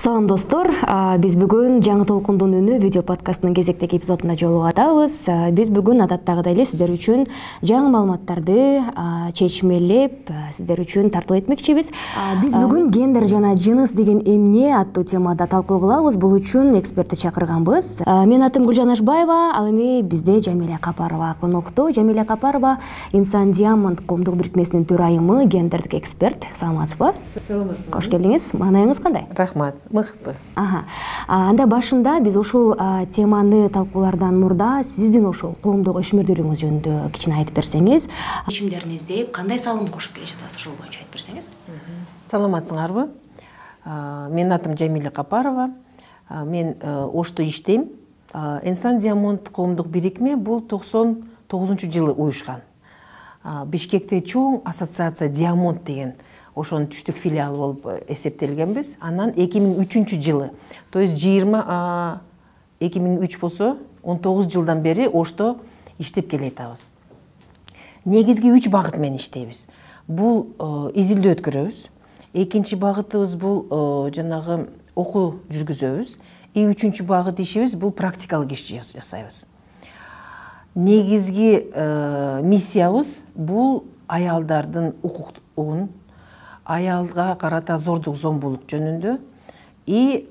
Салам достор, биз бүгүн жаңы толкундун үнү видео подкастынын кезектеги эпизодуна жолугатабыз. Биз бүгүн адаттагыдай эле сиздер үчүн жаңы маалыматтарды чечмелеп, сиздер үчүн тартуу этмекчибиз. Биз бүгүн гендер жана жыныс деген эмне аттуу темада талкуу кылабыз. Бул үчүн экспертти чакырганбыз. Менин атым Гүлжан Ашбаева, ал эми бизде Жамиля Капарова конокто. Жамиля Капарова Инсан Диамонд коомдук бирикмесинин төрайымы, гендердик эксперт. Саламатсызбы? Саламатсызбы. Кош келдиңиз. Маанайыңыз кандай? Рахмат. Мыкты. Анда башында биз ушул теманы талкуулардан мурда сиздин ошол коомдук өчмөрдүүлүгүңүз жөнүндө кичине айтып берсеңиз, чечимдериңизде кандай салым кошуп келе жатасыз, ошол боюнча айтып берсеңиз. Саламатсыңарбы? Менин атым Жамиля Капарова. Мен Ошто иштейм. Инсан Диамонд коомдук бирикме бул 99-жылы уюшкан. Бишкекте чоң ассоциация Диамонд деген ошонун түштүк филиалы болуп эсептелгенбиз. Анан 2003-жылы, то есть 2003 болсо 19 жылдан бери Ошто иштеп келатабыз. Негизги 3 багыт менен иштейбиз. Бул изилдөө өткөрөбүз. Экинчи багытыбыз бул жанагы окуу жүргүзөбүз. Үчүнчү багыт ишибиз бул практикалык иш жасайбыз. Негизги миссиябыз бул аялдардын укуктугун, аялга карата зордук зомбулук жөнүндө.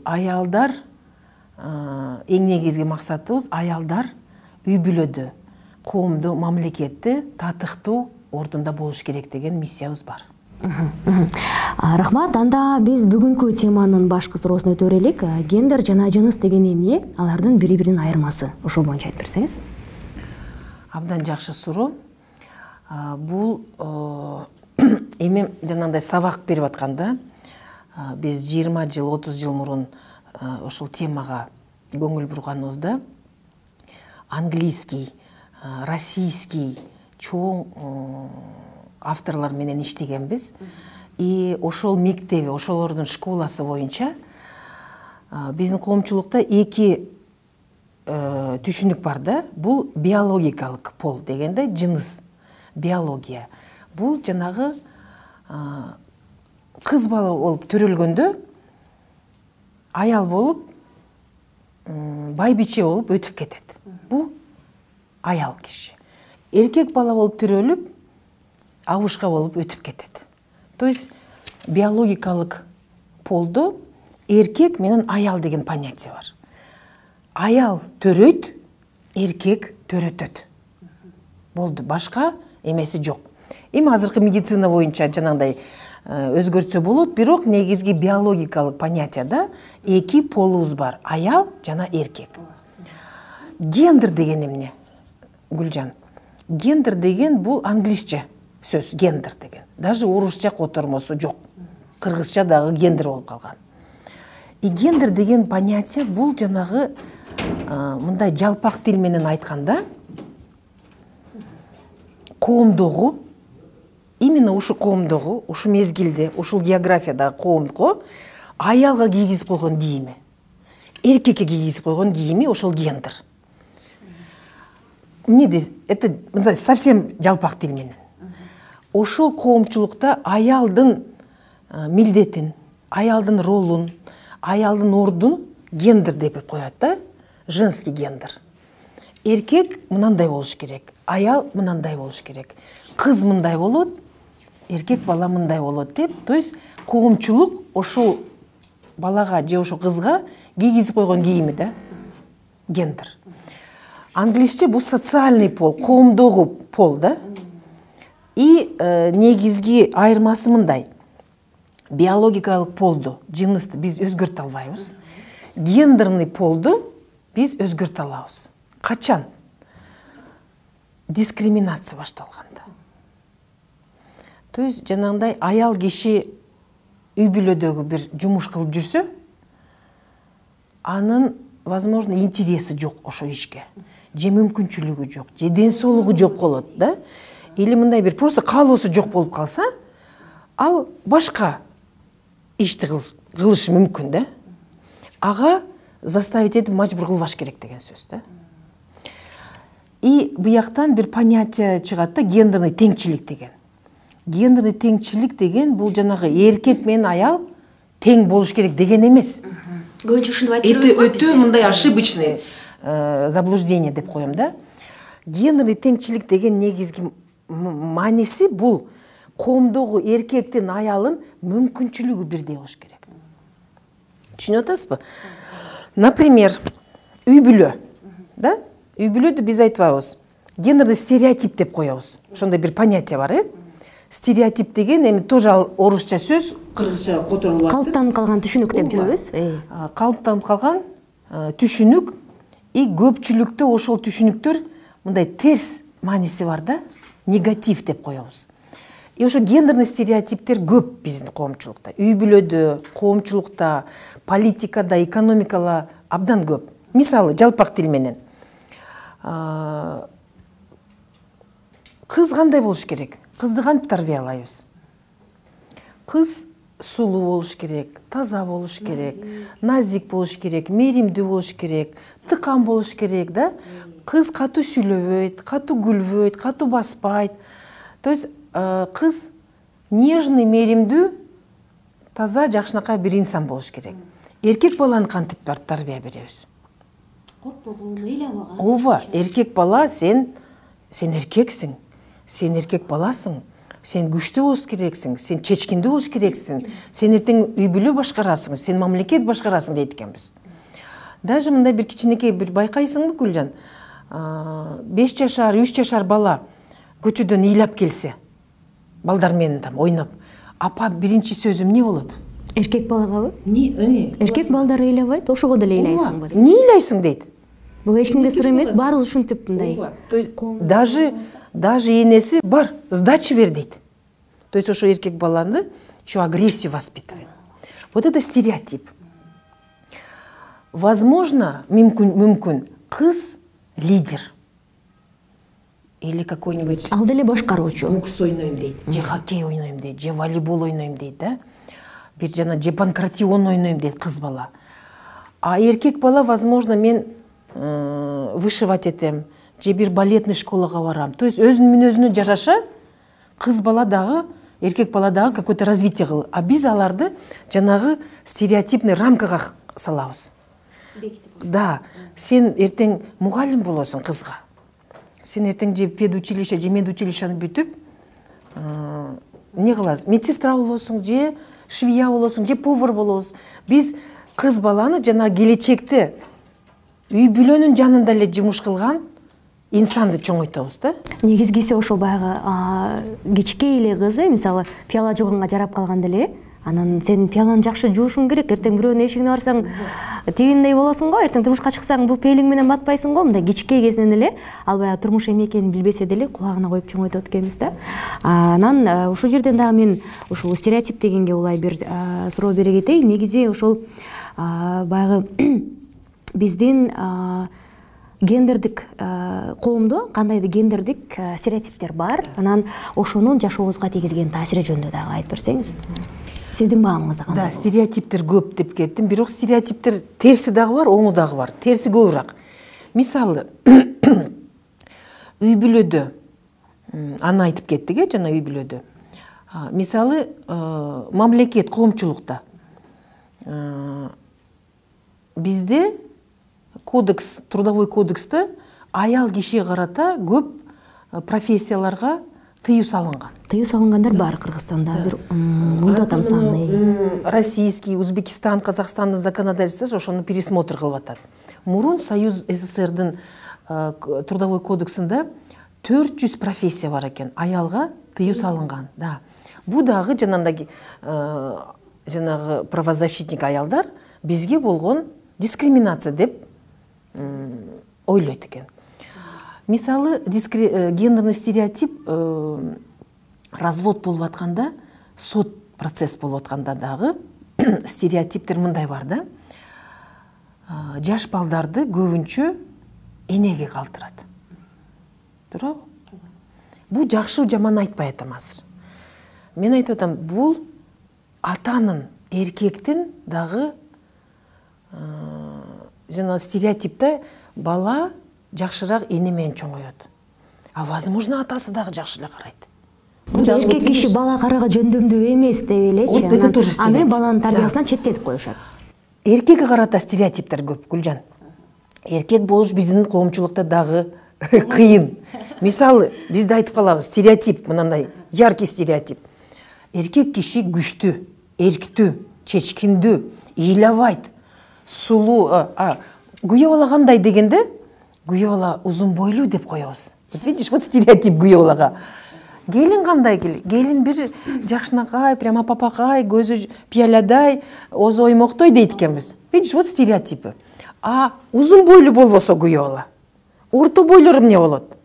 Аялдар эң негизги максатыбыз аялдар үй бүлөдө, коомдо, мамлекетте татыктуу ордунда болуш керек деген миссиябыз бар. Рахмат. Анда биз бүгүнкү теманын башкы суроосуна өтө берелик. Гендер жана жыныс деген эмне? Алардын бири-биринин айырмасы. Ошол боюнча айтып берсеңиз. Абдан жакшы суроо. Бул эми жанагындай сабак берип атканда биз 20 жыл, 30 жыл мурун ошол темага көңүл бурганыбызда английский, российский чоң авторлор менен иштегенбиз. Ошол мектеби, ошолордун школасы боюнча биздин коомчулукта эки түшүнүк бар да. Бул биологикалык пол дегенде жыныс, биология. Бул жанагы кыз бала болуп төрөлгөндө аял болуп, байбиче болуп өтүп кетет. Бул аял киши. Эркек бала болуп төрөлүп, абышка болуп өтүп кетет. То есть биологикалык полдо эркек менен аял деген понятие бар. Аял төрөйт, эркек төрөтөт. Болду, башка эмеси жок. Эми азыркы медицина боюнча жанагындай өзгөртсө болот, бирок негизги биологикалык понятияда эки полубуз бар, аял жана эркек. Гендер деген эмне? Гүлжан. Гендер деген бул англисче сөз, гендер деген. Даже орусча котормосу жок. Кыргызча дагы гендер болуп калган. Гендер деген понятие бул жанагы мындай жалпак тил менен айтканда коомдогу, именно ушу коомдогу, ушу мезгилде, ушул географиядагы коомго аялга кийгизип койгон кийими, эркекке кийгизип койгон кийими ошол гендер. Это мындай совсем жалпак тил менен. Ошол коомчулукта аялдын милдетин, аялдын ролун, аялдын ордун гендер деп коет да, женский гендер. Эркек мынандай болуш керек, аял мынандай болуш керек, кыз мындай болот, эркек бала мындай болот деп, то есть коомчулук ошол балага же ошол кызга кийгизип койгон кийими да, гендер. Англисче бул социальный пол, коомдогу пол да. Негизги айырмасы мындай. Биологикалык полду, жынысты биз өзгөртө албайбыз. Гендерный полду биз өзгөртө алабыз. Качан? Дискриминация башталганда. То есть жанагындай аял киши үй бүлөдөгү бир жумуш кылып жүрсө, анын возможно интереси жок ошо ишке. Же мүмкүнчүлүгү жок, же ден соолугу жок болот да. Или мындай бир просто каалоосу жок болуп калса, ал башка ишти кылышы мүмкүн да. Ага заставить этип мажбур кылбаш керек деген сөз да. Буяктан бир понятие чыгат да, гендерный теңчилик деген. Гендерный теңчилик деген бул жанагы эркек менен аял тең болуш керек деген эмес. Көбүнчө ушинтип айтып Это жүрөбүз го өтө мындай ошибочный заблуждение деп коем да. Гендерный теңчилик деген негизги мааниси бул коомдогу эркектин аялын мүмкүнчүлүгү бирдей болуш керек. Түшүнүп атасызбы? Например, үй бүлө. Да? Үй бүлөдү биз айтпайбыз. Гендерный стереотип деп коебуз. Ошондой бир понятие бар, Стереотип деген эми тоже орусча сөз, кыргызча которулуп. Калыптанып калган түшүнүк деп жүрөбүз. Калыптанып калган түшүнүк, көпчүлүктө ошол түшүнүктөр мындай терс мааниси бар да, негатив деп коебуз. Ошо гендерный стереотиптер көп биздин коомчулукта. Үй бүлөдө, коомчулукта, политикада, экономикада абдан көп. Мисалы, жалпак тил менен. Кыз кандай болуш керек? Кызды кантип тарбиялайбыз? Кыз сулуу болуш керек, таза болуш керек, назик болуш керек, мээримдүү болуш керек, тыкан болуш керек, да? Кыз катуу сүйлөбөйт, катуу күлбөйт, катуу баспайт. То есть кыз нежный, мээримдүү, таза, жакшынакай бир инсан болуш керек. Эркек баланы кантип тарбия беребиз? Коркпогон, ыйлабаган. Ооба, эркек бала сен эркексиң. Сен эркек баласың. Сен күчтүү болуш керексиң, сен чечкиндүү болуш керексиң. Сен эртең үй бүлө башкарасың, сен мамлекет башкарасың дейт экенбиз. Даже мындай бир кичинекей бир байкайсыңбы, Гүлжан? 5 жашар, 3 жашар бала көчөдөн ыйлап келсе, балдар менен там ойноп, апа биринчи сөзүм эмне болот? Эркек балагабы? Эркек балдар ыйлабайт, ошого деле ыйлайсыңбы? Эмне ыйлайсың дейт. Бул эч кимге сыр эмес, баары ушинтип мындай. То есть даже энеси бар, сдачи бер дейт. То есть ошо эркек баланы еще агрессию воспитываем. Вот это стереотип. Возможно, мүмкүн кыз лидер. Или какой-нибудь... Ал деле башкаруучу. Бокс ойнойм дейт, же хоккей ойнойм дейт, же волейбол ойнойм дейт, да? Бир жана же панкратион ойнойм дейт кыз бала. А эркек бала, возможно, мен вышивать этем, же бир балетный школага барам. То есть өзүнүн өзүнө жараша кыз бала дагы, эркек бала дагы какое-то развитие кылып. А биз аларды жанагы стереотипный рамкага салабыз. Да, сен эртең мугалим болосуң кызга. Сен эртең же педучилище, же медучилищени бүтүп, эмне кыласың? Медсестра болосуң, же швея болосуң, же повар болосуң. Биз кыз баланы жана келечекте үй бүлөнүн жанында эле жумуш кылган инсанды чоңойтобуз да. Негизгиси ошол баягы кичкей эле кыз, мисалы, пияла жууганга жарап калган деле, анан сен пияланы жакшы жуушуң керек, эртең бирөөнүн эшигине барсаң тигиндей болосуң го, эртең турмушка чыксаң бул пейлиң менен батпайсың го, мындай кичкей кезинен эле ал баягы турмуш эмне экенин билбесе деле кулагына коюп чоңойтот экенбиз да. Анан ушул жерден дагы мен ушул стереотип дегенге улай бир суроо бере кетейин. Негизи ошол баягы биздин гендердик коомдо кандайдыр гендердик стереотиптер бар. Анан ошонун жашообузга тийгизген таасири жөнүндө дагы айтып берсеңиз. Сиздин баамыңызда кандай? Да, стереотиптер көп деп кеттим. Бирок стереотиптер терси дагы бар, оңу дагы бар. Терси көбүрөөк. Мисалы, үй бүлөдө аны айтып кеттик, жана үй бүлөдө. Мисалы, мамлекет, коомчулукта бизде кодекс, трудовой кодексте аял кишиге карата көп профессияларга тыюу салынган. Тыюу салынгандар бар Кыргызстанда, бир унутуп атам санын. Российский, Узбекистан, Казахстандын законодательствосы ошону пересмотр кылып атат. Мурун Союз СССРдин трудовой кодексинде 400 профессия бар экен, аялга тыюу салынган. Да. Бу дагы жанагы правозащитник аялдар бизге болгон дискриминация деп ойлойт экен. Мисалы, гендерный стереотип развод болуп атканда, сот процесс болуп атканда дагы стереотиптер мындай бар да. Жаш балдарды көбүнчө энеге калтырат. Туурабы? Бу жакшы жаман айтпай атам азыр. Мен айтып атам, бул атанын, эркектин дагы жана стереотипте бала жакшыраак эне менен чоңоет. А возможно, атасы дагы жакшы эле карайт. Эркек киши бала карага жөндөмдүү эмес деп элечи. Это тоже Аны стереотип. баланын тарбиясынан четтетип коюшат. Эркекке карата стереотиптер көп, Гүлжан. Эркек болуш биздин коомчулукта дагы кыйын. Мисалы, бизде айтып калабыз, стереотип, мындай яркий стереотип. Эркек киши күчтүү, эрктүү, чечкиндүү, ыйлабайт, сулуу. Күйөө бала кандай дегенде, күйөө бала узун бойлуу деп коебуз. Вот видишь, вот стереотип күйөө балага. Келин кандай келин бир жакшынакай, прямо папакай, көзү пиялядай, оозу оймоктой дейт экенбиз. Видишь, вот стереотипы. Узун бойлуу болбосо күйөө бала. Орто бойлор эмне болот?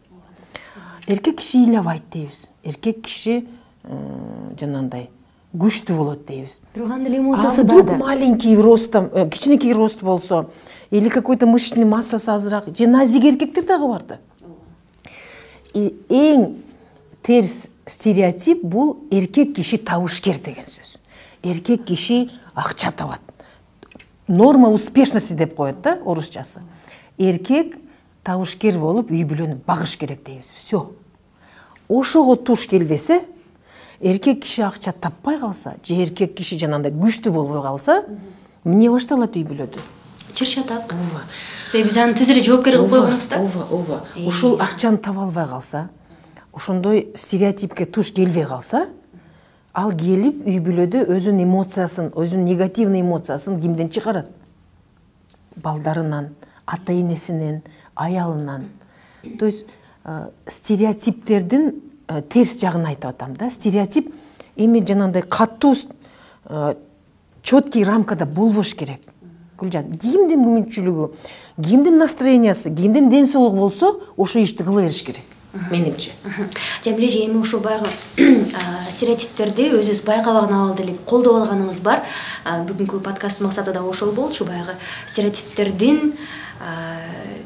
Эркек киши ыйлабайт дейбиз. Эркек киши жанагындай күчтүү болот дейбиз. Турган эле эмоциясы бар. Вдруг маленький ростом, кичинекей рост болсо, или какой-то мышечный массасы азыраак, же назик эркектер дагы бар да. Эң терс стереотип бул эркек киши табышкер деген сөз. Эркек киши акча табат. Норма успешности деп коет да орусчасы. Эркек табышкер болуп үй бүлөнү багыш керек дейбиз. Все. Ошого туш келбесе, эркек киши акча таппай калса, же эркек киши жанагындай күчтүү болбой калса, эмне башталат үй бүлөдө? Чырчатак. Себеби биз аны түз эле жоопкер кылып койгонбуз да. Ооба. Ушул акчаны таба албай калса, ошондой стереотипке туш келбей калса, ал келип үй бүлөдө өзүнүн эмоциясын, өзүнүн негативный эмоциясын кимден чыгарат? Балдарынан, ата энесинен, аялынан. То есть стереотиптердин терс жагын айтып атам да. Стереотип эми жанагындай катуу, четкий рамкада болбош керек. Гүлжан, кимдин мүмкүнчүлүгү, кимдин настроениясы, кимдин ден соолугу болсо, ошо ишти кыла бериш керек. Менимче. Жамиле эже, эми ошо баягы стереотиптерди өзүбүз байкабаган абалда эле колдоп алганыбыз бар. Бүгүнкү подкасттын максаты да ошол болчу, баягы стереотиптердин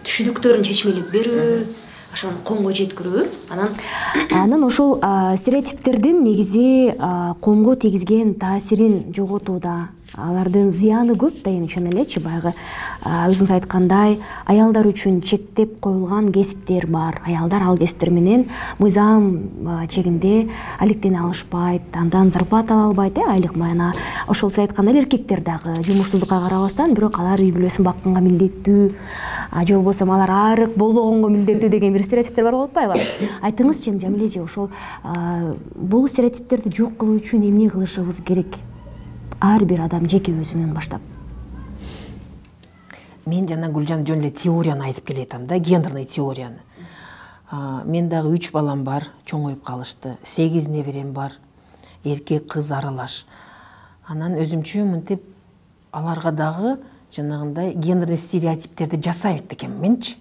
түшүнүктөрүн чечмелеп берүү, ошону коомго жеткирүү. Анан ошол стереотиптердин негизи коомго тийгизген таасирин жоготууда, алардын зыяны көп да, эми чын элечи, баягы өзүңүз айткандай, аялдар үчүн чектеп коюлган кесиптер бар. Аялдар ал кесиптер менен мыйзам чегинде алектене алышпайт, андан зарплата ала албайт, айлык майына. Ошол сиз айткандай эле эркектер дагы жумушсуздукка карабастан, бирок алар үй бүлөсүн бакканга милдеттүү, же болбосо алар арык болбогонго милдеттүү деген бир стереотиптер бар болуп атпайбы? Айтыңызчы, Жамиле эже, ошол бул стереотиптерди жок кылуу үчүн эмне кылышыбыз керек? Ар бир адам жеке өзүнөн баштап. Мен жана Гүлжан жөн эле теорияны айтып келатам да, гендерный теорияны. Мен дагы 3 балам бар, чоңоюп калышты. 8 неберем бар, эркек кыз аралаш. Анан өзүмчө мынтип аларга дагы жанагындай гендерный стереотиптерди жасайт экенмин менчи.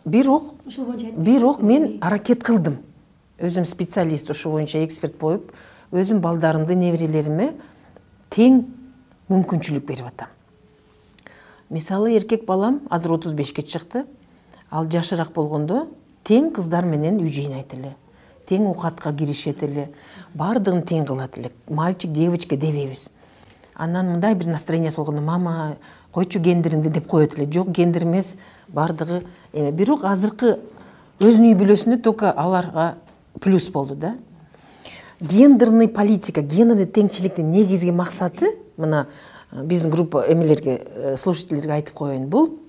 Бирок мен аракет кылдым. Өзүм специалист, ошол боюнча эксперт болуп, өзүм балдарымды, неберелериме тең мүмкүнчүлүк берип атам. Мисалы, эркек балам азыр 35-ке чыкты. Ал жашыраак болгондо тең кыздар менен үй жыйнайт эле. Тең оокатка киришет эле. Бардыгын тең кылат эле. Мальчик, девочка дебейбиз. Анан мындай бир настроение болгондо, мама, койчу гендериңди деп коет эле. Жок, гендер эмес, бардыгы эме. Бирок азыркы өзүнүн үй бүлөсүндө только аларга плюс болду да. Гендерный политика, гендерный теңчиликтин негизги максаты, мына биздин группа эмелерге, слушательдерге айтып коеюн, бул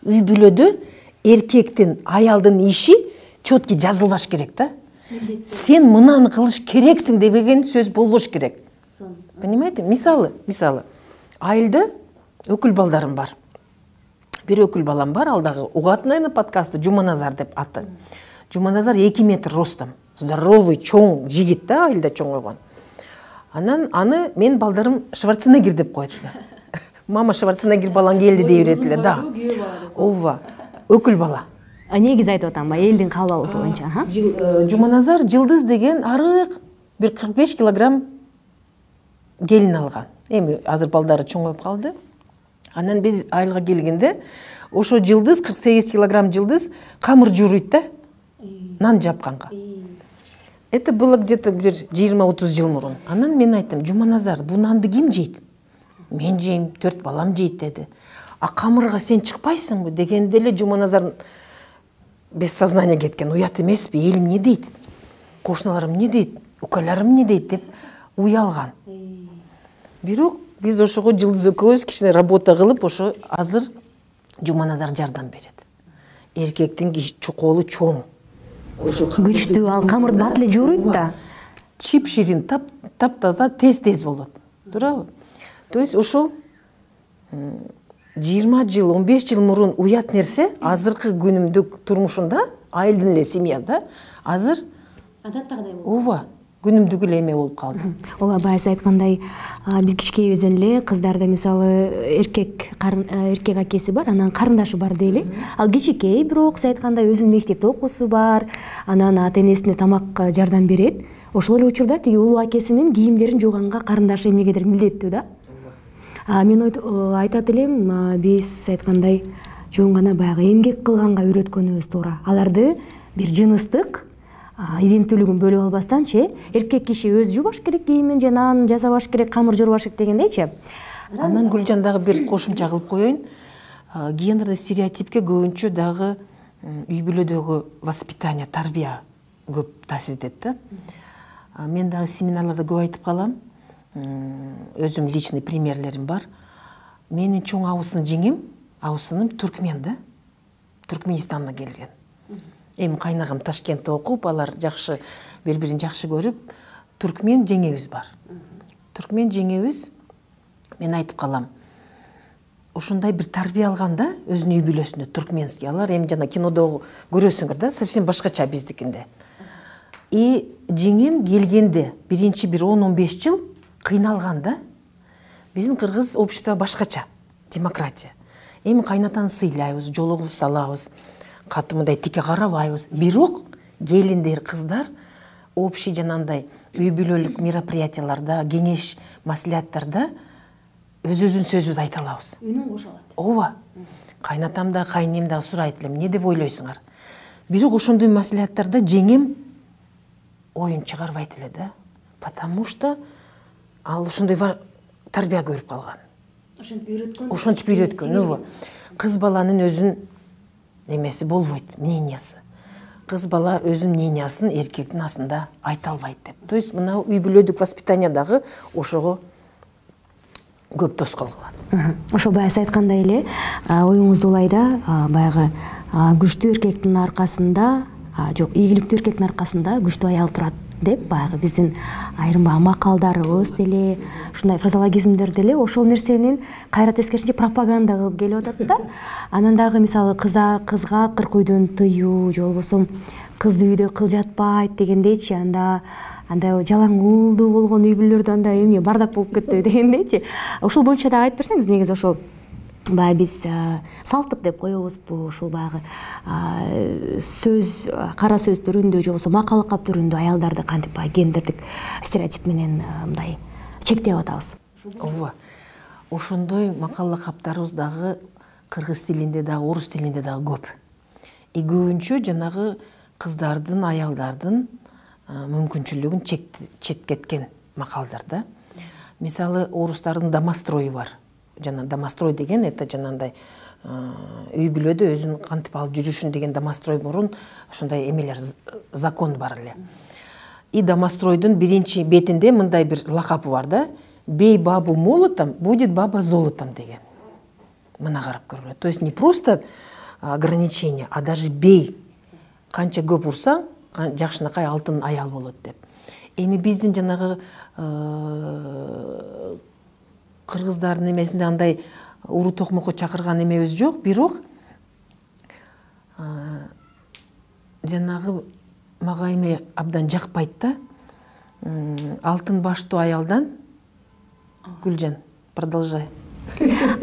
үй бүлөдө эркектин, аялдын иши четкий жазылбаш керек да. Сен мынаны кылыш керексиң деген сөз болбош керек. Понимаете? Мисалы, айылда өкүл балдарым бар. Бир өкүл балам бар, ал дагы угат, наверное, подкастты, Жуманазар деп аты. Жуманазар 2 метр ростом, здоровый, чоң жигит да, айылда чоңойгон. Анан аны мен балдарым Шварценеггер деп коет эле. Мама, Шварценеггер балаң келди дей берет эле, да. Ова, өкүл бала. Негизи айтып атам, элдин калыбыбыз боюнча. Жуманазар Жылдыз деген арык бир 45 килограмм келин алган. Эми азыр балдары чоңоюп калды. Анан биз айылга келгенде, ошо Жылдыз 48 килограмм Жылдыз камыр жууруйт да, нан жапканга. Это было где-то 20-30 жыл мурун. Анан мен айттым, Жуманазар, бу нанды ким жейт? Мен жейм, 4 балам жейт деди. А камырга сен чыкпайсыңбы дегенде эле Жуманазар без сознания кеткен. Уят эмеспи, элим не дейт? кошуналарым эмне дейт, укаларым эмне дейт деп уялган. Бирок биз ошого Жылдыз экөөбүз кичине работа кылып, ошо азыр Жуманазар жардам берет. Эркектин колу чоң. Күчтүү, ал камырды бат эле жууруйт да. Чип ширин, таптаза, тез болот. Туурабы? То есть ошол 20 жыл, 15 жыл мурун уят нерсе азыркы күнүмдүк турмушунда, айылдын эле семьяда азыр Адаттагыдай болот. ооба, күнүмдүк эле эме болуп калды. Ооба, байы айткандай, биз кичкейибизден эле кыздарда мисалы эркек акеси бар, анан карындашы бар дейли. Ал кичикей, бирок сиз айткандай өзүнүн мектепте окуусу бар, анан ата-энесине тамак жардам берет. Ошол эле учурда тиги улуу акесинин кийимдерин жууганга карындашы эмнегедир милдеттүү да. Мен айтат элем, биз айткандай жөн гана баягы эмгек кылганга үйрөткөнүбүз туура. Аларды бир жыныстык иденттүүлүгүн бөлүп албастанчы, эркек киши өзү жуубаш керек кийимин, же нан жасабаш керек, камыр жуурбаш керек дегендейчи. Анан Гүлжан дагы бир кошумча кылып коеюн. Гендердик стереотипке көбүнчө дагы үй бүлөдөгү воспитание, тарбия көп таасир этет да. Мен дагы семинарларда көп айтып калам. Өзүм личный примерлерим бар. Менин чоң абысын жеңим түркмен да. Түркменистандан келген. Эми кайнагам Ташкентте окуп, алар жакшы бири-бирин жакшы көрүп, түркмен жеңебиз бар. Түркмен жеңебиз, мен айтып калам. Ошондой бир тарбия алганда өзүнүн үй бүлөсүндө түркменский, алар эми жана кинодо көрөсүңөр да, совсем башкача биздикинде. И жеңем келгенде биринчи бир 10-15 жыл кыйналганда, биздин кыргыз общество башкача, демократия. Эми кайнатаны сыйлайбыз, жолугубузду салабыз, катымындай тике карабайбыз. Бирок келиндер, кыздар общий жанандай үй бүлөлүк мероприятияларда, кеңеш, маслихаттарда өзүнүн сөзүбүздү айта алабыз. Үнүн кошо алат. Ооба. Кайнатам да, кайнем да сурайт элем, эмне деп ойлойсуңар? Бирок ошондой маслихаттарда жеңем оюн чыгарбайт эле да. Потому что ал ошондой тарбия көрүп калган. Ошентип үйрөткөн, ооба. Кыз баланын өзүнүн немеси болбойт, мнениясы. Кыз бала өзүнүн мнениясын эркектин астында айта албайт деп. То есть мына үй бүлөдүк воспитаниядагы ошого көп тоскоол кылат. Ошо баягы айткандай эле, оюңузду улай да, баягы күчтүү эркектин аркасында, жок, ийгиликтүү эркектин аркасында күчтүү аял турат деп, баягы биздин айрым макалдарыбыз деле, ушундай фразологизмдер деле ошол нерсенин кайра тескерисинче пропаганда кылып келип атат да. Анан дагы мисалы кызга кырк үйдөн тыюу, же болбосо кызды үйдө кыл жатпайт дегендейчи, андай жалаң уулдуу болгон үй бүлөлөрдө андай эмне бардак болуп кетти дегендейчи. Ошол боюнча дагы айтып берсеңиз, негизи ошол баягы биз салттык деп коебузбу, ушул баягы сөз, кара сөз түрүндө же болбосо макал кап түрүндө аялдарды кантип баягы гендердик стереотип менен мындай чектеп атабыз. Ооба. Ошондой макал каптарыбыз дагы кыргыз тилинде дагы, орус тилинде дагы көп. И көбүнчө жанагы кыздардын, аялдардын мүмкүнчүлүгүн четкеткен макалдар да. Мисалы, орустардын домострою бар. Жана домострой деген, это жанандай үй бүлөдө өзүн кантип алып жүрүшүн деген домострой мурун ошондой эмелер, закон бар эле. И домостройдун биринчи бетинде мындай бир лакапы бар да: бей бабу молотом, будет баба золотом деген. Мына карап көргүлө. То есть не просто ограничение, а даже бей. Канча көп урсаң, жакшынакай алтын аял болот деп. Эми биздин жанагы кыргыздардын эмесинде андай уру токмокко чакырган эмебиз жок, бирок жанагы мага эме абдан жакпайт да. Алтын баштуу аялдан, Гүлжан, продолжай.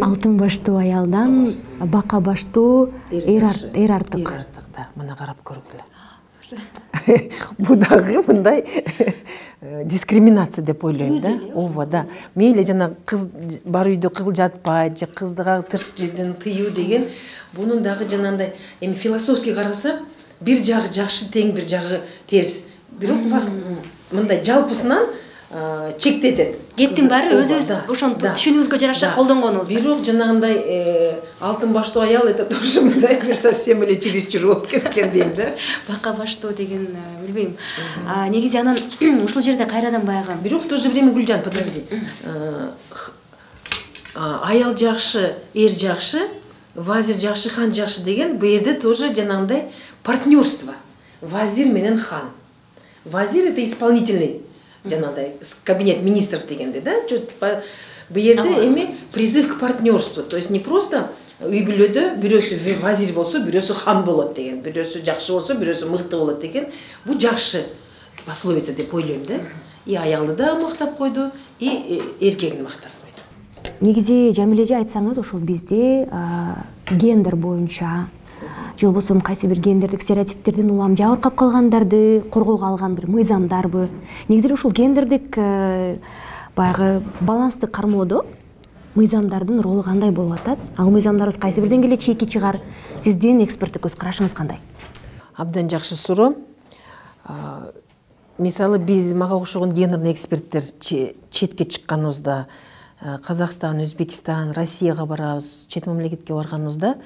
Алтын баштуу аялдан бака баштуу эр артык. Эр артык, да, мына карап көргүлө. Бу дагы мындай дискриминация деп ойлойм да. Ооба, да. Мейли жана кыз бар үйдө кыл жатпайт, же кыздыга тыюу деген, бунун дагы жанандай эми философский карасак, бир жагы жакшы тең, бир жагы терс. Бирок мындай жалпысынан чектетет. кептин баары өзүбүз ошентип түшүнүүбүзгө жараша колдонгонубуз. Бирок жанагындай алтын баштуу аял это тоже мындай бир совсем эле чересчур болуп кеткен дейм да. Бака баштуу деген билбейм. Негизи анан ушул жерде кайрадан баягы. Бирок в то же время Гүлжан, подожди. Аял жакшы, эр жакшы, вазир жакшы, хан жакшы деген бу жерде тоже жанагындай партнерство. Вазир менен хан. Вазир это исполнительный, жанагындай кабинет министров дегенде, да? Бу жерде эми призыв к партнерству. То есть не просто үй бүлөдө бирөөсү вазир болсо, бирөөсү хан болот деген, бирөөсү жакшы болсо, бирөөсү мыкты болот деген. Бу жакшы пословица деп ойлойм да. И аялды да мактап койду, и эркегин мактап койду. Негизи Жамиле эже айтсаңыз, ошол бизде гендер боюнча же болбосо кайсы бир гендердик стереотиптерден улам жабыркап калгандарды коргоого алган бир мыйзамдарбы? Негизи ушул гендердик баягы баланстык кармоодо мыйзамдардын ролу кандай болуп атат? Ал мыйзамдарыбыз кайсы бир деңгээлде чийки чыгар? Сиздин эксперттик көз карашыңыз кандай? Абдан жакшы суроо. Мисалы биз мага окшогон гендерный эксперттер четке чыкканыбызда, Казакстан, Өзбекстан, Россияга барабыз, чет мамлекетке барганыбызда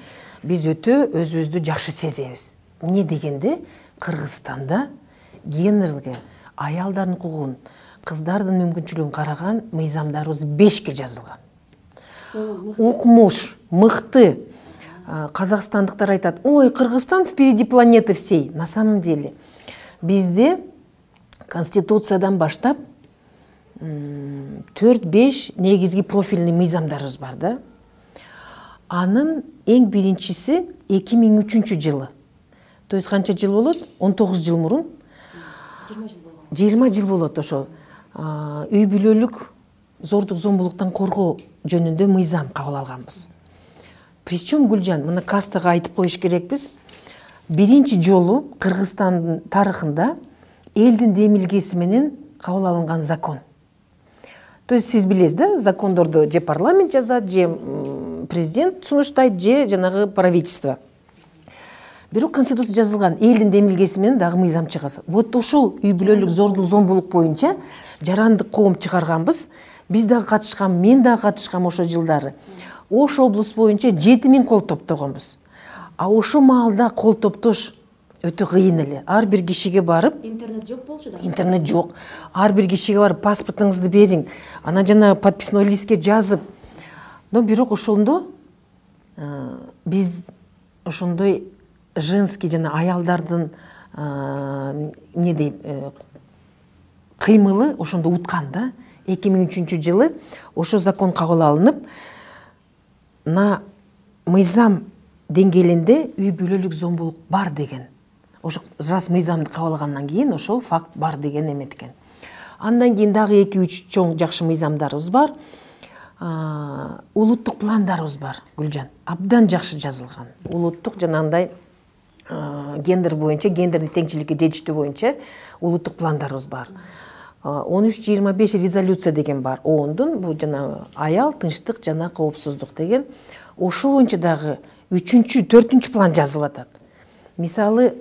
биз өтө өзүбүздү жакшы сезебиз. Эмне дегенде Кыргызстанда гендерге аялдардын укугун, кыздардын мүмкүнчүлүгүн караган мыйзамдарыбыз 5ке жазылган. Укмуш, мыкты. Казакстандыктар айтат: "Ой, Кыргызстан впереди планеты всей". На самом деле бизде Конституциядан баштап 4-5 негизги профильный мыйзамдарыбыз бар да. Анын эң биринчиси 2003 жылы. То есть канча жыл болот? 19 жыл мурун. 20 жыл болот ошол. Үй бүлөлүк зордук зомбулуктан коргоо жөнүндө мыйзам кабыл алганбыз. Причем Гүлжан, мына кастага айтып коюш керекпиз. Биринчи жолу Кыргызстандын тарыхында элдин демилгеси менен кабыл алынган закон. То есть сиз билесиз да, закондорду же парламент жазат, же президент сунуштайт, же жанагы правительство. Бирок конституция жазылган, элдин демилгеси менен дагы мыйзам чыгасы. Вот ошол үй бүлөлүк зордук зомбулук боюнча жарандык коом чыгарганбыз. Биз дагы катышкам, мен дагы катышкам ошол жылдары. Ош облус боюнча 7000 кол топтогонбуз. А ошо маалда кол топтош өтө кыйын эле. Ар бир кишиге барып, Интернет жок болчу да. Интернет жок. Ар бир кишиге барып паспортуңузду бериң. Ана жана подписной листке жазып. Но бирок ошондо биз ошондой женский жана аялдардын эмне дейм, кыймылы ошондо уткан да. 2003 жылы ошо закон кабыл алынып, на мыйзам деңгээлинде үй бүлөлүк зомбулук бар деген. Ошо раз мыйзамды кабыл алгандан кийин ошол факт бар деген эметкен. Андан кийин дагы 2-3 чоң жакшы мыйзамдарыбыз бар. Улуттук пландарыбыз бар, Гүлжан. Абдан жакшы жазылган. Улуттук жанагындай гендер боюнча, гендердик теңчиликке жетиштүү боюнча улуттук пландарыбыз бар. 1325 резолюция деген бар. ООНдун бул жана аял, тынчтык жана коопсуздук деген. Ошо боюнча дагы 3-4 план жазылып атат. Мисалы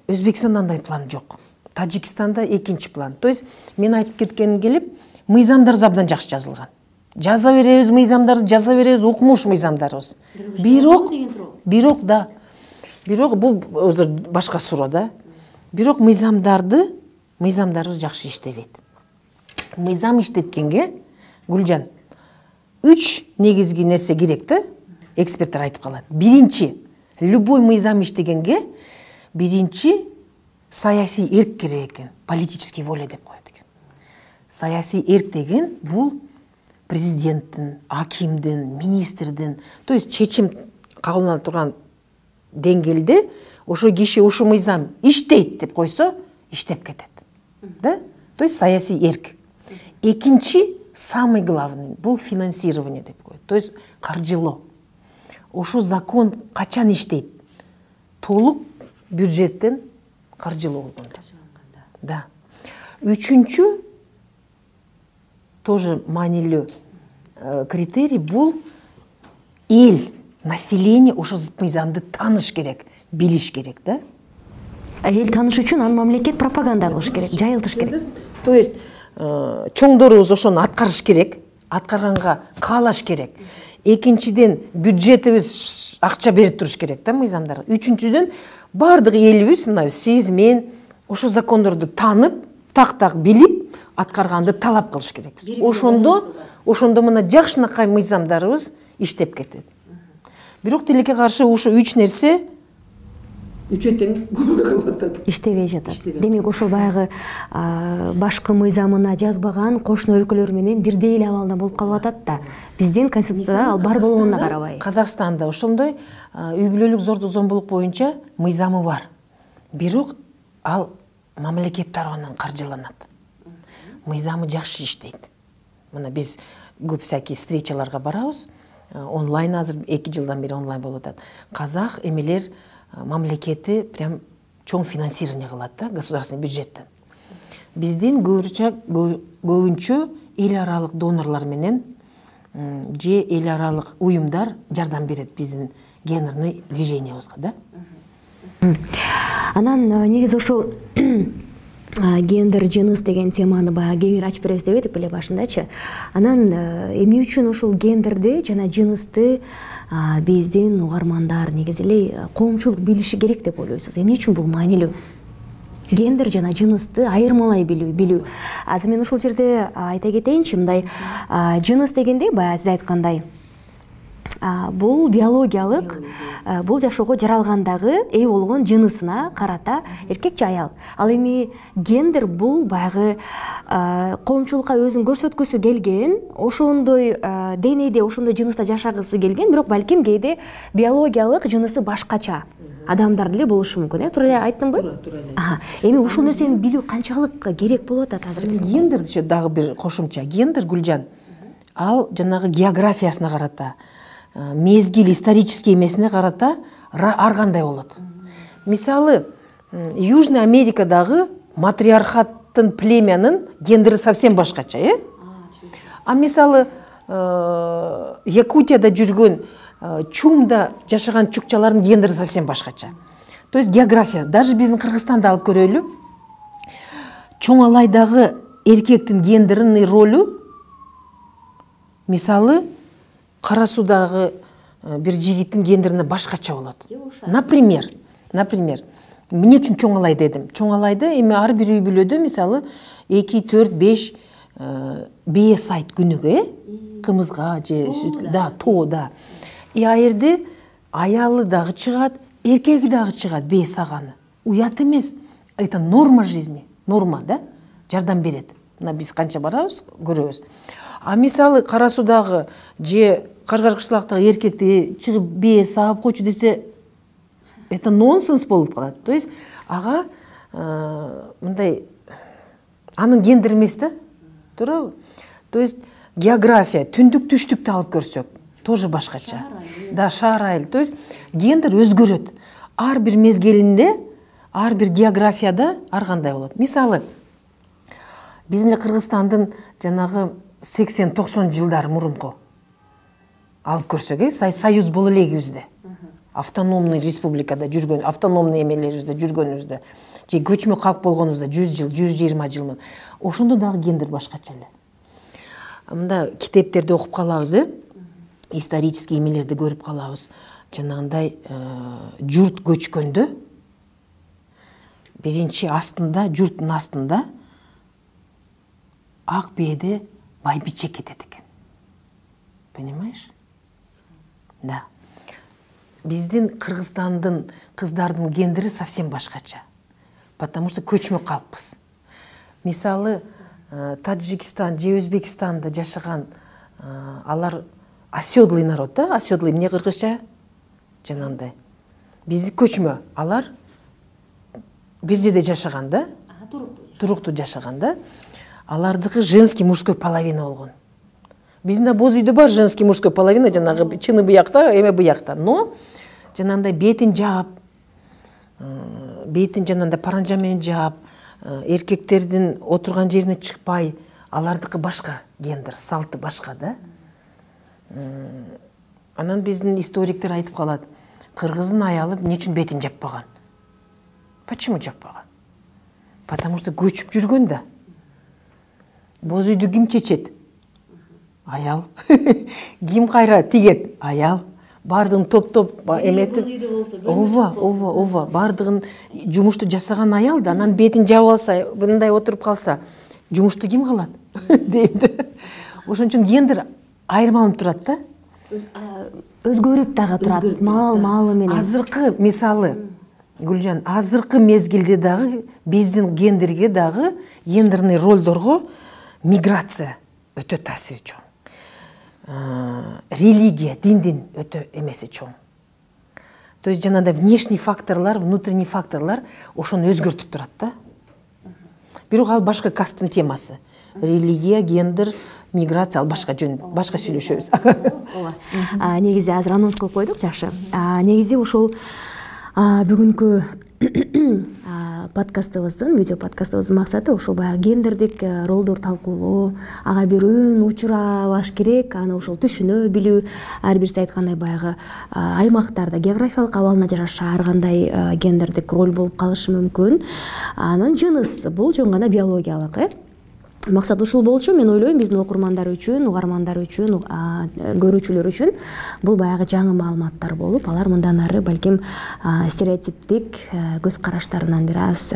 Өзбекстанда андай план жок. Тажикстанда 2-чи план. То есть мен айтып кеткеним келип, мыйзамдар абдан жакшы жазылган. Жаза беребиз мыйзамдарды, жаза беребиз укмуш мыйзамдарыбыз. Бирок да. Бирок бул өзү башка суроо да. Бирок мыйзамдарыбыз жакшы иштебейт. Мыйзам иштеткенге, Гүлжан, 3 негизги нерсе керек да, эксперттер айтып калат. Биринчи, любой мыйзам иштегенге биринчи саясий эрк керек экен, политический воля деп коет экен. Саясий эрк деген бул президенттин, акимдин, министрдин, то есть чечим кабыл алып турган деңгээлде ошо киши ошо мыйзам иштейт деп койсо, иштеп кетет. Да? То есть саясий эрк. Экинчи, самый главный, бул финансирование деп коет. То есть каржылоо. Ошо закон качан иштейт? Толук бюджеттен каржылоо болгондо. Да. Үчүнчү, тоже маанилүү критерий, бул эл, население ошо мыйзамды тааныш керек, билиш керек, да? Эл тааныш үчүн аны мамлекет пропаганда кылыш керек, жайылтыш керек. То есть чоңдорубуз ошону аткарыш керек, аткарганга каалаш керек. Экинчиден бюджетибиз акча берип туруш керек да мыйзамдарга. Үчүнчүдөн бардык элибиз мына сиз мен ошо закондорду танып, так билип, аткарганды талап кылыш керекпиз. Ошондо мына жакшынакай мыйзамдарыбыз иштеп кетет. Бирок тилекке каршы ошо 3 нерсе үчөө тең болбой калып атат. Иштебей жатат. Демек ошол баягы башкы мыйзамына жазбаган кошуна өлкөлөр менен бирдей эле абалда болуп калып атат да. Биздин конституцияда ал бар болгонуна карабай. Казакстанда ошондой үй бүлөлүк зомбулук боюнча мыйзамы бар. Бирок ал мамлекет тарабынан каржыланат. Мыйзамы жакшы иштейт. Мына биз көп всякий встречаларга барабыз. Онлайн азыр 2 жылдан бери онлайн болуп атат. Казак эмелер мамлекети прям чоң финансирование кылат да государственный бюджеттен. Биздин көбүнчө эл аралык донорлор менен же эл аралык уюмдар жардам берет биздин гендерный движениябызга да. Анан негизи ошол гендер, жыныс деген теманы баягы кеңири ачып беребиз деп эдик беле башындачы. Анан эмне үчүн ошол гендерди жана жынысты биздин угармандар негизи эле коомчулук билиши керек деп ойлойсуз? Эмне үчүн бул маанилүү? Гендер жана жынысты айырмалай билүү. Азыр мен ушул жерде айта кетейинчи, мындай жыныс дегенде баягы сиз айткандай бул биологиялык, бул жашоого жаралгандагы ээ болгон жынысына карата эркек же аял. Ал эми гендер бул баягы коомчулукка өзүн көрсөткүсү келген, ошондой денеде, ошондой жыныста жашагысы келген, бирок балким кээде биологиялык жынысы башкача адамдар деле болушу мүмкүн. Туура эле айттымбы? Туура эле. Эми ушул нерсени билүү канчалык керек болуп атат азыр бизге? Гендер дагы бир кошумча. Гендер Гүлжан, ал жанагы географиясына карата, мезгил исторический эмесине карата ар кандай болот. Мисалы, Южный Америкадагы матриархаттын племянын гендери совсем башкача, А мисалы, Якутияда жүргөн, Чумда жашаган чукчалардын гендери совсем башкача. То есть география, даже биздин Кыргызстанда алып көрөлү. Чоң алайдагы эркектин гендеринин ролу, мисалы, Кара Судагы бир жигиттин гендерине башкача болот. Например, эмне үчүн чоң алай дедим? Чоң алайды эми ар бир үй бүлөдө мисалы 2, 4, 5 бие сайт күнүгө, кымызга же сүткө, тоо. Айырды аялы дагы чыгат, эркеги дагы чыгат бие саганы. Уят эмес. Это норма жизни. Норма, да? Жардам берет. Мына биз канча барабыз, көрөбүз. А мисалы Кара Судагы же Каргар-Кышлактагы эркекти чыгып бие сагып койчу десе, это нонсенс болуп калат. То есть ага мындай анын гендери эмес да? Туурабы? То есть география, түндүк түштүктү алып көрсөк, тоже башкача. Да, шаар айыл. То есть гендер өзгөрөт. Ар бир мезгилинде, ар бир географияда ар кандай болот. Мисалы, биздин Кыргызстандын жанагы 80-90 жылдар мурунку алып көрсөк, союз боло элегибизде. Автономный республикада жүргөн, автономный эмелерибизде жүргөнүбүздө, же көчмө калк болгонубузда 100 жыл, 120 жыл. Ошондо дагы гендер башкача эле. Мында китептерди окуп калабыз, исторический эмелерди көрүп калабыз. Жанагындай журт көчкөндө биринчи астында, журттун астында ак бээде байбиче кетет экен. Понимаешь? Да. Биздин Кыргызстандын кыздардын гендери совсем башкача. Потому что көчмө калкпыз. Мисалы, Таджикистан же Өзбекстанда жашаган алар оседлый народ, да? Оседлый эмне кыргызча? Жанагындай. Биз көчмө, алар бир жерде жашаган, да? Туруктуу жашаган, да? Алардыкы женский мужской половина болгон. Биздин боз үйдө бар женский мужской половина, жанагы чыны буякта, эме буякта. Но жанагындай бетин жаап, бетин жанагындай паранжа менен жаап, эркектердин отурган жерине чыкпай, алардыкы башка гендер, салты башка, да? Анан биздин историктер айтып калат, кыргыздын аялы эмне үчүн бетин жаппаган? Почему жаппаган? Потому что көчүп жүргөн да. боз үйдү ким чечет? Аял. Ким кайра тигет? Аял. Бардығын топ-топ эметип. Ооба, бардығын жумушту жасаган аял да, анан бетин жаап алса, мындай отуруп калса, жумушту ким кылат? Дейм да. Ошон үчүн гендер айырмаланып турат да. Өзгөрүп дагы турат, маалы менен. Азыркы мисалы, Гүлжан, азыркы мезгилде дагы биздин гендерге дагы гендерный ролдорго миграция өтө таасири чоң. Религия, диндин өтө эмеси чоң. То есть жанагындай внешний факторлар, внутренний факторлар ошону өзгөртүп турат да. Бирок ал башка касттын темасы. Религия, гендер, миграция, ал башка жөн, башка сүйлөшөбүз. Негизи азыр анонс кылып койдук, жакшы. Негизи ошол бүгүнкү подкастыбыздын, видео подкастыбыздын максаты ошол баягы гендердик ролдор талкуулоо, ага бир үн учурабаш керек, аны ошол түшүнө билүү, ар бирси айткандай баягы аймактарда географиялык абалына жараша ар кандай гендердик роль болуп калышы мүмкүн. Анын жыныс бул жөн гана биологиялык, максат ушул болчу. Мен ойлойм, биздин окурмандар үчүн, угармандар үчүн, көрүүчүлөр үчүн бул баягы жаңы маалыматтар болуп, алар мындан ары балким стереотиптик көз караштарынан бир аз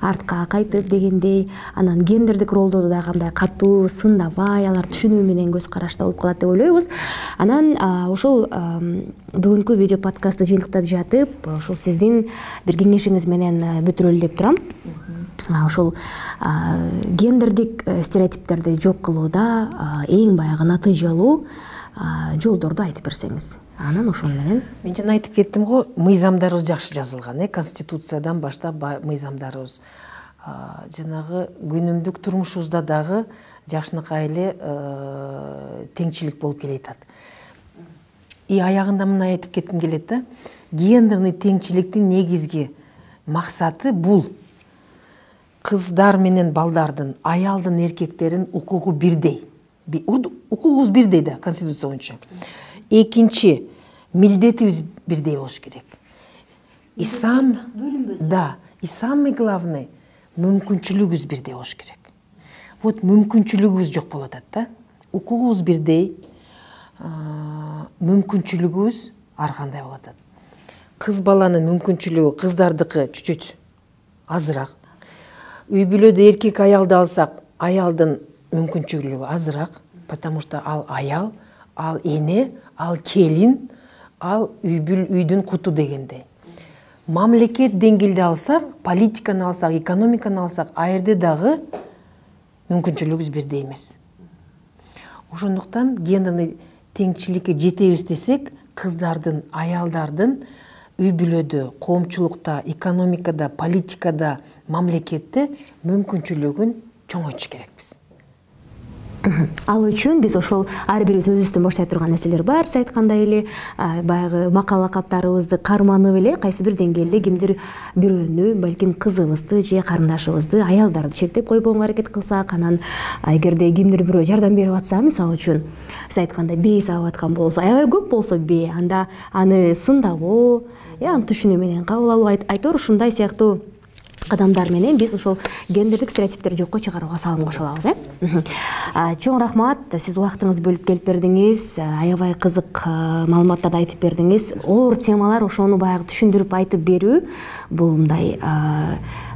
артка кайтып дегендей, анан гендердик ролдорду дагы кандай катуу сындабай, алар түшүнүү менен көз карашта болуп калат деп ойлойбуз. Анан ошол бүгүнкү видео подкастты жыйынтыктап жатып, ошол сиздин бир кеңешиңиз менен бүтүрөлү деп турам. Ошол гендердик стереотиптерди жок кылууда эң баягы натыйжалуу жолдорду айтып берсеңиз. Анан ошол менен мен жана айтып кеттим го, мыйзамдарыбыз жакшы жазылган, конституциядан баштап мыйзамдарыбыз. Жанагы күнүмдүк турмушубузда дагы жакшынакай эле теңчилик болуп келатат. Аягында мына айтып кетким келет да. Гендерный теңчиликтин негизги максаты бул кыздар менен балдардын, аялдын, эркектердин укугу бирдей. Укугубуз бирдей да, конституция боюнча. Экинчи, милдетибиз бирдей болуш керек. И самый главный, мүмкүнчүлүгүбүз бирдей болуш керек. Вот мүмкүнчүлүгүбүз жок болуп атат да. Укугубуз бирдей, мүмкүнчүлүгүбүз ар кандай болуп атат. Кыз баланын мүмкүнчүлүгү кыздардыкы чүчүт азыраак. Үй бүлөдө эркек аялды алсак, аялдын мүмкүнчүлүгү азыраак, потому что ал аял, ал эне, ал келин, ал үйдүн куту дегендей. Мамлекет деңгээлде алсак, политиканы алсак, экономиканы алсак, айырды дагы мүмкүнчүлүгүбүз бирдей эмес. Ошондуктан гендерный теңчиликке жетебиз десек, кыздардын, аялдардын үй бүлөдө, коомчулукта, экономикада, политикада, мамлекетте мүмкүнчүлүгүн чоңойтуш керекпиз. Ал үчүн биз ошол ар бирибиз өзүбүздөн баштай турган нерселер бар. Сиз айткандай эле баягы макал лакаптарыбызды карманып эле кайсы бир деңгээлде кимдир бирөөнү, балким кызыбызды же карындашыбызды, аялдарды чектеп койбогонго аракет кылсак, анан эгерде кимдир бирөө жардам берип атса, мисалы үчүн сиз айткандай бей сабап аткан болсо, аябай көп болсо бей, анда аны сындабоо, аны түшүнүү менен кабыл алуу, айтор ушундай сыяктуу кадамдар менен биз ошол гендердик стереотиптерди жокко чыгарууга салым кошо алабыз. Чоң рахмат, сиз убактыңызды бөлүп келип бердиңиз, аябай кызык маалыматтарды айтып бердиңиз. Оор темалар, ошону баягы түшүндүрүп айтып берүү бул мындай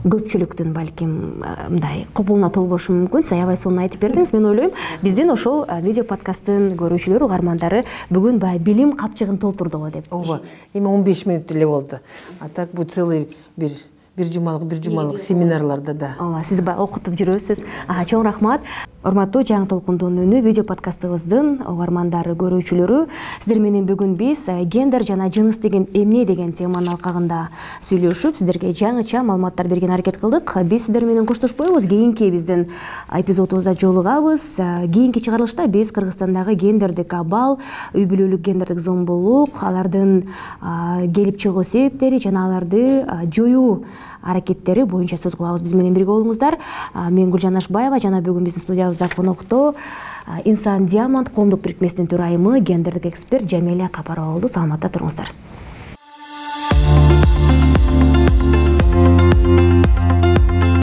көпчүлүктүн балким мындай кубулуна толбошу мүмкүн. Сиз аябай сонун айтып бердиңиз. Мен ойлойм, биздин ошол видео подкасттын көрүүчүлөрү, угармандары бүгүн баягы билим капчыгын толтурду деп. Ооба, эми 15 минут эле болду. А так бул целый бир жумалык семинарларда да. Ооба, сиз окутуп жүрөсүз. Чоң рахмат. Урматтуу Жаңы Толкундун үнү видео подкастыбыздын угармандары, көрүүчүлөрү, сиздер менен бүгүн биз гендер жана жыныс деген эмне деген теманын алкагында сүйлөшүп, сиздерге жаңыча маалыматтар берген аракет кылдык. Биз сиздер менен коштошпойбуз, кийинки биздин эпизодубузда жолугабыз. Кийинки чыгарылышта биз Кыргызстандагы гендердик абал, үй бүлөлүк гендердик зомбулук, алардын келип чыгуу себептери жана аларды жоюу аракеттери боюнча сөз кылабыз. Биз менен бирге болуңуздар. Мен Гүлжан Ашбаева, жана бүгүн биздин студиябызда конокто Инсан Диамант коомдук бирикмесинин төрайымы, гендердик эксперт Жамиля Капарова болду. Саламатта туруңуздар.